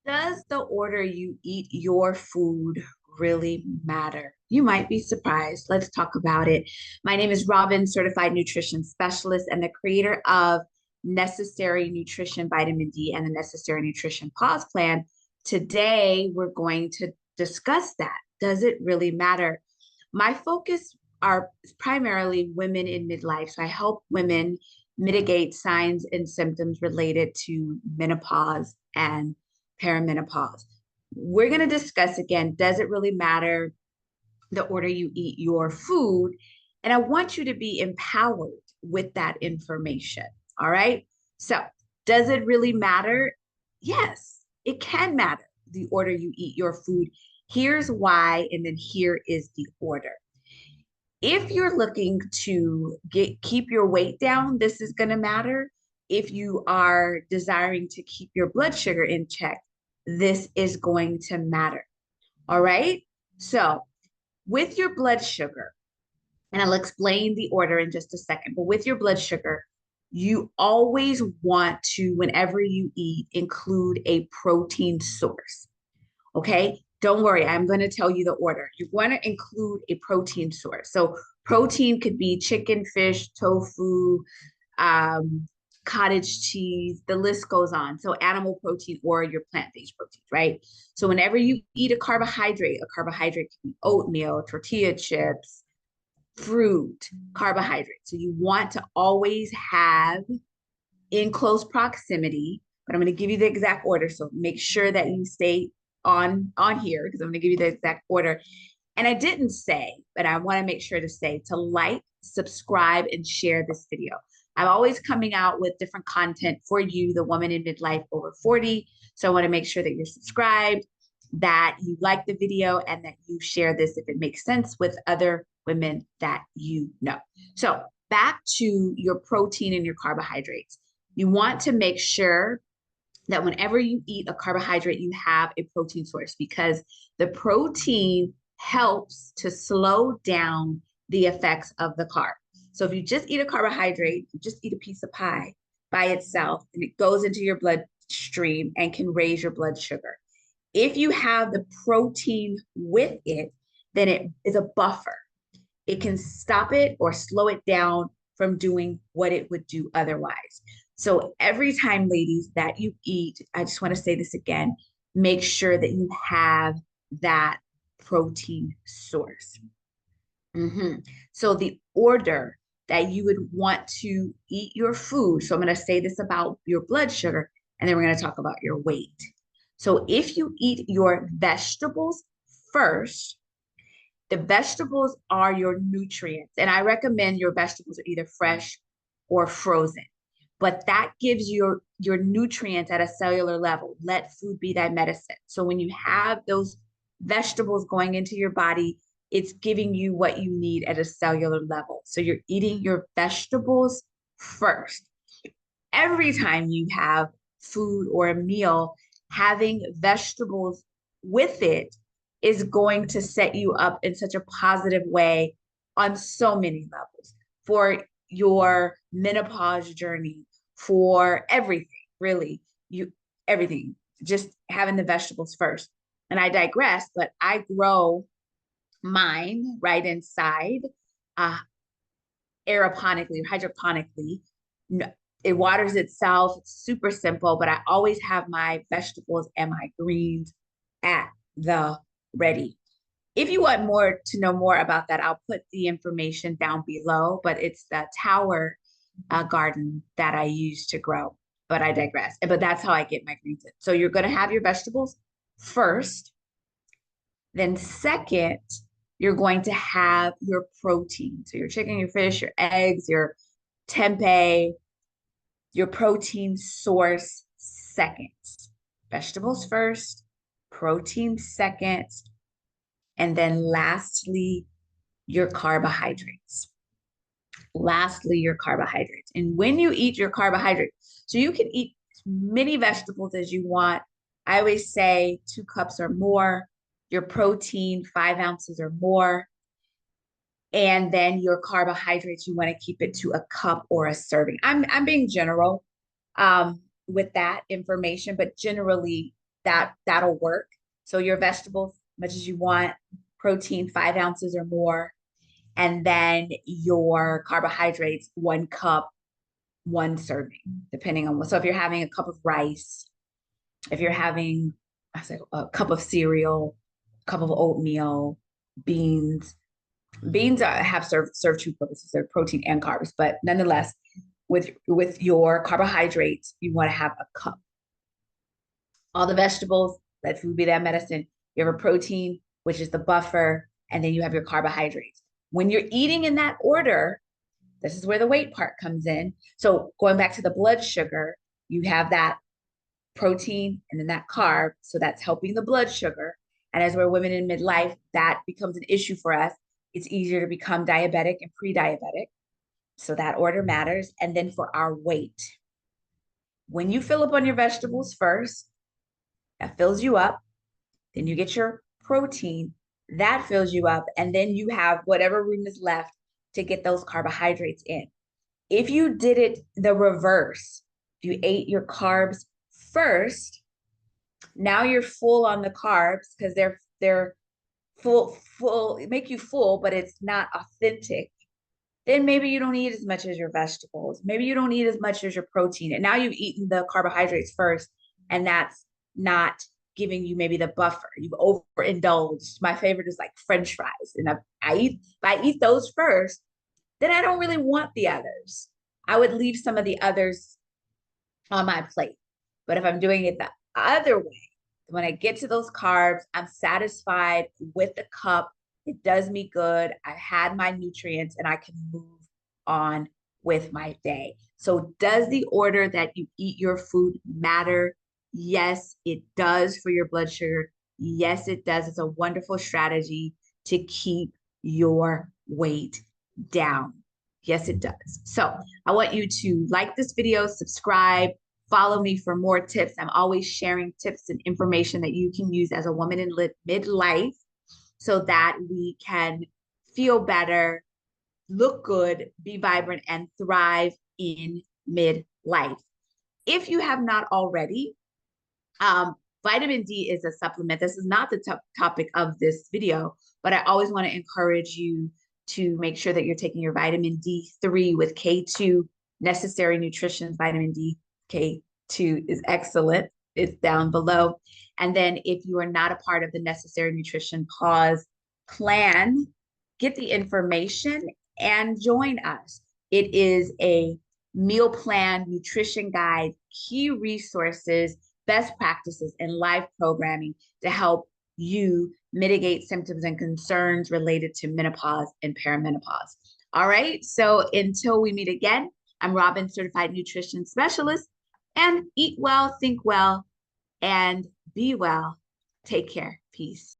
Does the order you eat your food really matter? You might be surprised. Let's talk about it. My name is Robin, certified nutrition specialist and the creator of Necessary Nutrition Vitamin D and the Necessary Nutrition Pause Plan. Today, we're going to discuss that. Does it really matter? My focus are primarily women in midlife. So I help women mitigate signs and symptoms related to menopause and perimenopause. We're going to discuss again, does it really matter the order you eat your food? And I want you to be empowered with that information. All right. So, does it really matter? Yes, it can matter the order you eat your food. Here's why, and then here is the order. If you're looking to keep your weight down, this is going to matter. If you are desiring to keep your blood sugar in check, this is going to matter. All right. So, with your blood sugar, and I'll explain the order in just a second, but with your blood sugar, you always want to, whenever you eat, include a protein source. Okay. Don't worry, I'm going to tell you the order. You want to include a protein source. So, protein could be chicken, fish, tofu, um, cottage cheese, the list goes on. So, animal protein or your plant based proteins, right? So, whenever you eat a carbohydrate can be oatmeal, tortilla chips, fruit, carbohydrate. So, you want to always have in close proximity, but I'm going to give you the exact order. So make sure that you stay on here because I'm going to give you the exact order. And I didn't say, but I want to make sure to say to like, subscribe, and share this video. I'm always coming out with different content for you, the woman in midlife over 40. So I want to make sure that you're subscribed, that you like the video, and that you share this if it makes sense with other women that you know. So back to your protein and your carbohydrates. You want to make sure that whenever you eat a carbohydrate, you have a protein source because the protein helps to slow down the effects of the carb. So if you just eat a carbohydrate, you just eat a piece of pie by itself, and it goes into your bloodstream and can raise your blood sugar. If you have the protein with it, then it is a buffer. It can stop it or slow it down from doing what it would do otherwise. So every time, ladies, that you eat, I just want to say this again, make sure that you have that protein source. Mhm. So the order that you would want to eat your food. So I'm going to say this about your blood sugar, and then we're going to talk about your weight. So if you eat your vegetables first, the vegetables are your nutrients. And I recommend your vegetables are either fresh or frozen. But that gives your nutrients at a cellular level. Let food be thy medicine. So when you have those vegetables going into your body, it's giving you what you need at a cellular level. So you're eating your vegetables first. Every time you have food or a meal, having vegetables with it is going to set you up in such a positive way on so many levels for your menopause journey, for everything, really. You everything, just having the vegetables first. And I digress, but I grow mine right inside uh, aeroponically, hydroponically. No, it waters itself. It's super simple, but I always have my vegetables and my greens at the ready. If you want more to know more about that, I'll put the information down below, but it's the tower garden that I use to grow. But I digress. But that's how I get my greens in. So you're going to have your vegetables first. Then, second, you're going to have your protein. So, your chicken, your fish, your eggs, your tempeh, your protein source second. Vegetables first, protein second, and then lastly, your carbohydrates. Lastly, your carbohydrates. And when you eat your carbohydrates, so you can eat as many vegetables as you want. I always say 2 cups or more, your protein, 5 ounces or more. And then your carbohydrates, you want to keep it to a cup or a serving. I'm being general with that information, but generally that'll work. So your vegetables, much as you want, protein 5 ounces or more, and then your carbohydrates 1 cup, 1 serving, depending on what. So if you're having a cup of rice, if you're having, I say, a cup of cereal, a cup of oatmeal, beans. Beans have serve two purposes. They're protein and carbs, but nonetheless, with your carbohydrates, you want to have a cup. All the vegetables, let food be that medicine. You have a protein, which is the buffer, and then you have your carbohydrates. When you're eating in that order, this is where the weight part comes in. So going back to the blood sugar, you have that protein and then that carb. So that's helping the blood sugar. And as we're women in midlife, that becomes an issue for us. It's easier to become diabetic and pre-diabetic. So that order matters. And then for our weight, when you fill up on your vegetables first, that fills you up. Then you get your protein, that fills you up. And then you have whatever room is left to get those carbohydrates in. If you did it the reverse, if you ate your carbs first, now you're full on the carbs because they're full, make you full, but it's not authentic. Then maybe you don't eat as much as your vegetables. Maybe you don't eat as much as your protein. And now you've eaten the carbohydrates first, and that's not giving you maybe the buffer. You've overindulged. My favorite is like French fries. And if I eat those first, then I don't really want the others. I would leave some of the others on my plate. But if I'm doing it the other way, when I get to those carbs, I'm satisfied with the cup. It does me good. I had my nutrients and I can move on with my day. So does the order that you eat your food matter? Yes, it does for your blood sugar. Yes, it does. It's a wonderful strategy to keep your weight down. Yes, it does. So I want you to like this video, subscribe, follow me for more tips. I'm always sharing tips and information that you can use as a woman in midlife so that we can feel better, look good, be vibrant, and thrive in midlife. If you have not already, vitamin D is a supplement. This is not the topic of this video, but I always want to encourage you to make sure that you're taking your vitamin D3 with K2. Necessary Nutrition vitamin D K2 is excellent. It's down below. And then if you are not a part of the Necessary Nutrition Pause plan, get the information and join us. It is a meal plan, nutrition guide, key resources, best practices, and live programming to help you mitigate symptoms and concerns related to menopause and perimenopause. All right, so until we meet again, I'm Robin, Certified Nutrition Specialist, and eat well, think well, and be well. Take care. Peace.